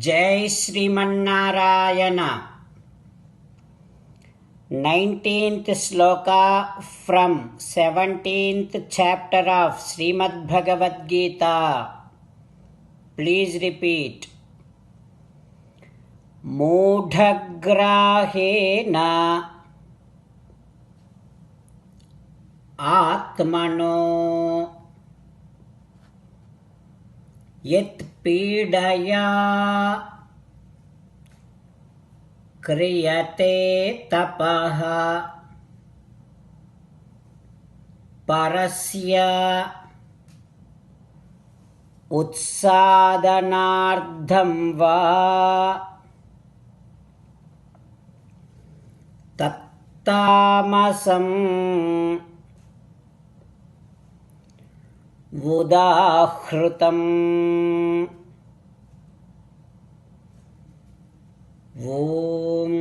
జై Srimannarayana. 19th Shloka from 17th chapter of Srimad Bhagavad Gita. Please repeat. మూఢగ్రాహేణ ఆత్మనో యత్ పీడయా క్రియతే తపః పరస్య ఉత్సాదనార్థం వా తత్తామసం ఉదాహృతం. ఓం.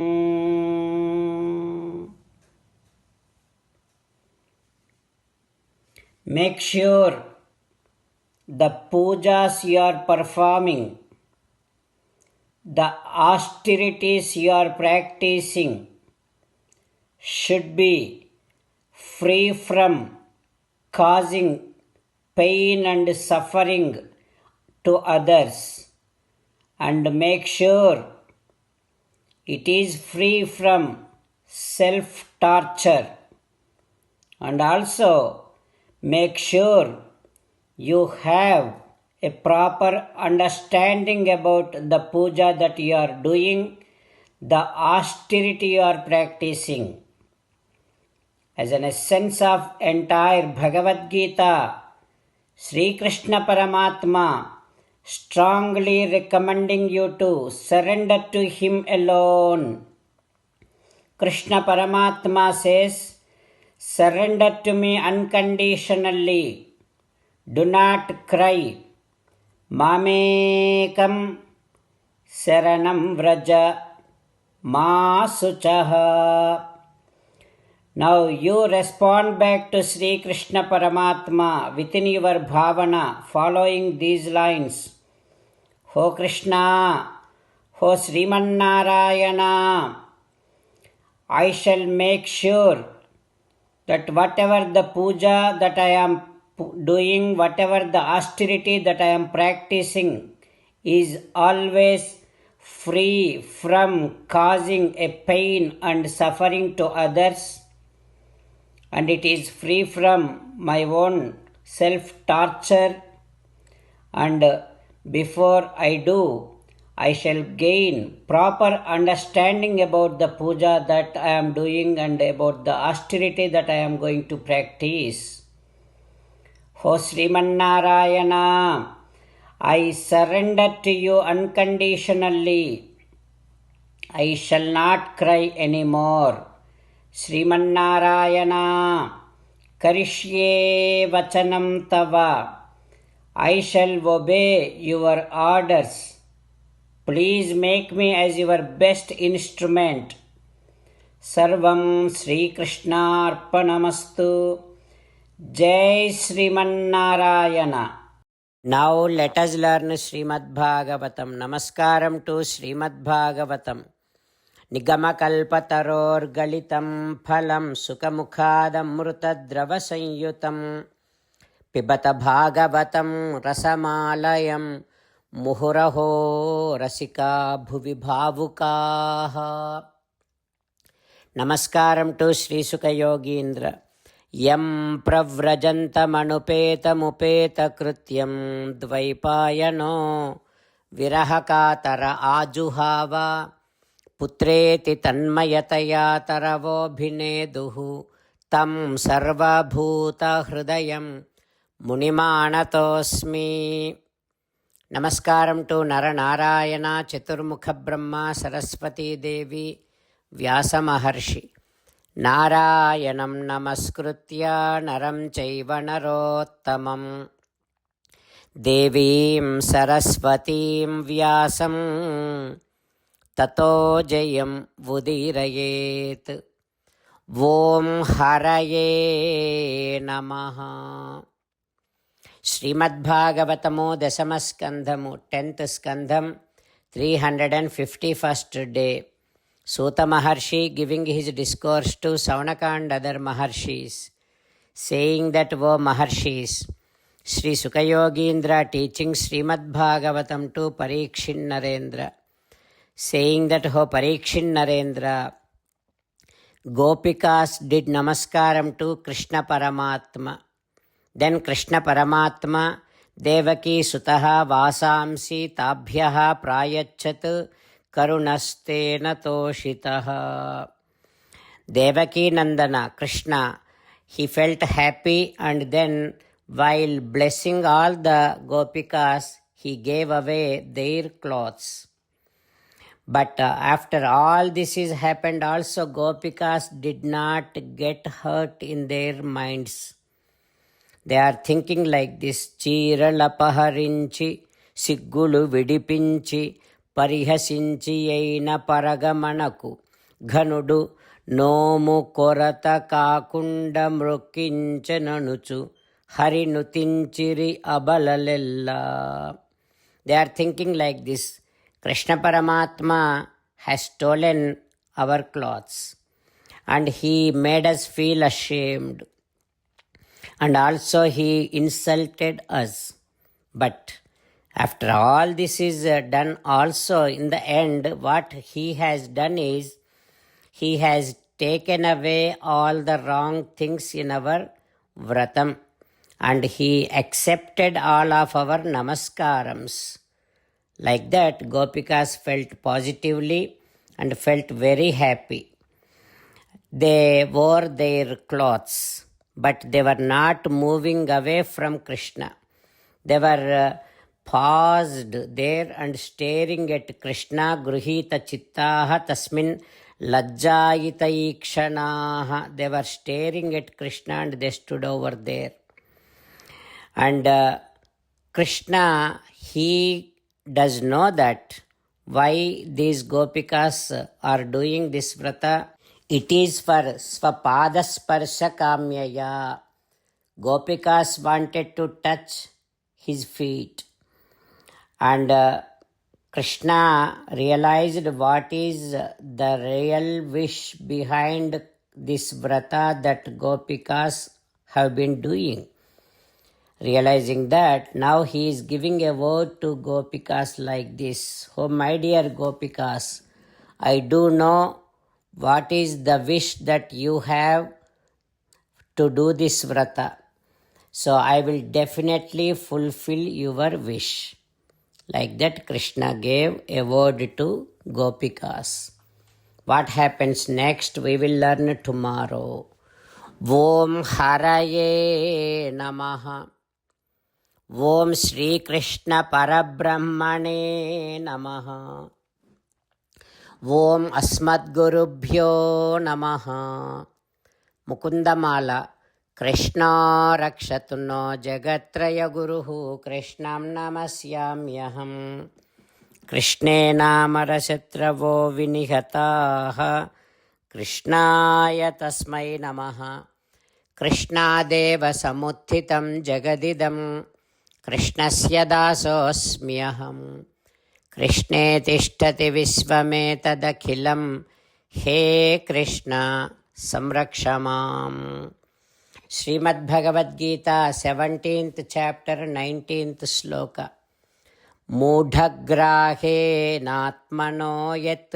Make sure the pujas you are performing, the austerities you are practicing should be free from causing pain and suffering to others, and make sure it is free from self-torture, and also make sure you have a proper understanding about the puja that you are doing, the austerity you are practicing. As an essence of entire Bhagavad Gita, Sri Krishna Paramatma strongly recommending you to surrender to him alone. Krishna Paramatma says, surrender to me unconditionally. Do not cry. Mamekam saranam vraja ma suchaha. Now you respond back to Sri Krishna Paramatma within your bhavana following these lines. Ho Krishna, Ho Srimannarayana, I shall make sure that whatever the puja that I am doing, whatever the austerity that I am practicing is always free from causing a pain and suffering to others, and it is free from my own self-torture, and before I do, I shall gain proper understanding about the puja that I am doing and about the austerity that I am going to practice. O Srimannarayana, I surrender to you unconditionally. I shall not cry anymore. Srimannarayana, karishye vachanam tava. I shall obey your orders. Please make me as your best instrument. Sarvam Sri Krishna Arpanamastu. Jai Srimannarayana. Now let us learn Srimad Bhagavatam. Namaskaram to Srimad Bhagavatam. Nigamakalpatarorgalitam phalam sukamukhadamrutadravasamyutam pibata bhagavatam rasamalayam muhuraho rasika bhuvi bhavukaha. Namaskaram to Sri Sukha Yogindra. Yam pravrajantamanupeta krityam dvaipayano virahakatara ajuhava putreti tanmayataya taravobhineduhu tam sarvabhuta hridayam munimanatosmi. Namaskaram to Naranarayana, Chaturmukha Brahma, Saraswati Devi, Vyasa Maharshi. Narayanam namaskritya naram chaiva narottamam devim saraswatim vyasam tato jayam vudirayet. Om haraye namaha. శ్రీమద్భాగవతము దశమస్కంధము 10th స్కంధం 351st day. Suta Maharshi giving his discourse to Saunaka and other Maharshis, saying that, O Maharshis, Sri Sukayogindra teaching Srimad Bhagavatam to Parikshin Narendra, saying that, O Parikshin Narendra, Gopikas did namaskaram to Krishna Paramatma. Then Krishna Paramatma Devaki Sutaha Vasamsi Tabhyaha Prayachat Karunastena Toshitaha. Devaki Nandana, Krishna, he felt happy, and then while blessing all the Gopikas, he gave away their clothes. But after all this is happened, also Gopikas did not get hurt in their minds. They are thinking like this: Chiralapaharinchi, Siggulu Vidipinchi, Parihasinchi Aina Paragamanaku, Ghanudu, Nomu Korata Kakunda Mrukinchananuchu, Harinutinchiri Abalalella. They are thinking like this: Krishna Paramatma has stolen our clothes and he made us feel ashamed, and also he insulted us. But after all this is done, also in the end what he has done is he has taken away all the wrong things in our vratam, and he accepted all of our namaskarams. Like that, Gopikas felt positively and felt very happy. They wore their clothes, but they were not moving away from Krishna. They were paused there and staring at Krishna. Gruhita chittaha tasmin lajjayita ikshanaha. They were staring at Krishna and they stood over there. And Krishna, he does know that why these Gopikas are doing this vrata. It is for Swapadasparsha Kamyaya. Gopikas wanted to touch his feet. And Krishna realized what is the real wish behind this vrata that Gopikas have been doing. Realizing that, now he is giving a word to Gopikas like this: Oh my dear Gopikas, I do know what is the wish that you have to do this vrata. So I will definitely fulfill your wish. Like that, Krishna gave a word to Gopikas. What happens next, we will learn tomorrow. Om Haraye Namaha. Om Shri Krishna Parabrahmane Namaha. Om Asmadgurubhyo Namaha. Mukundamala. Krishna Rakshatu no Jagatraya Guruhu Krishnam Namasyamyaham. Krishne Namarashatravo Vinihataha. Krishnaya Tasmai Namaha. Krishnadeva Samuthitam Jagadidam. Krishnasya dasosmyaham. Krishne tishtati visvametadakhilam. He Krishna samrakshamam. Srimad Bhagavad Gita, 17th chapter, 19th sloka. Mudhagrahe natmano yat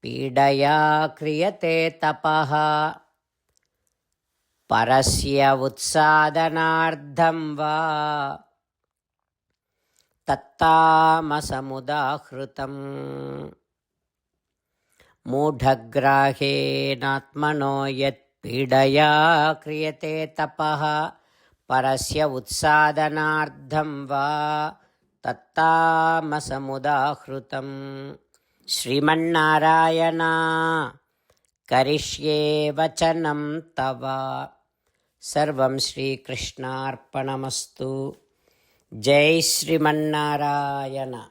pidaya kriyate tapaha parasya utsadanardham va tattamasamudahrutam. Mudhagrahe natmano yat pidaya kriyate tapaha parasya utsadanardham va tattamasamudahrutam. Srimannarayana karishye vachanam tava. Sarvam Shri Krishnarpanamastu. Jai Srimannarayana.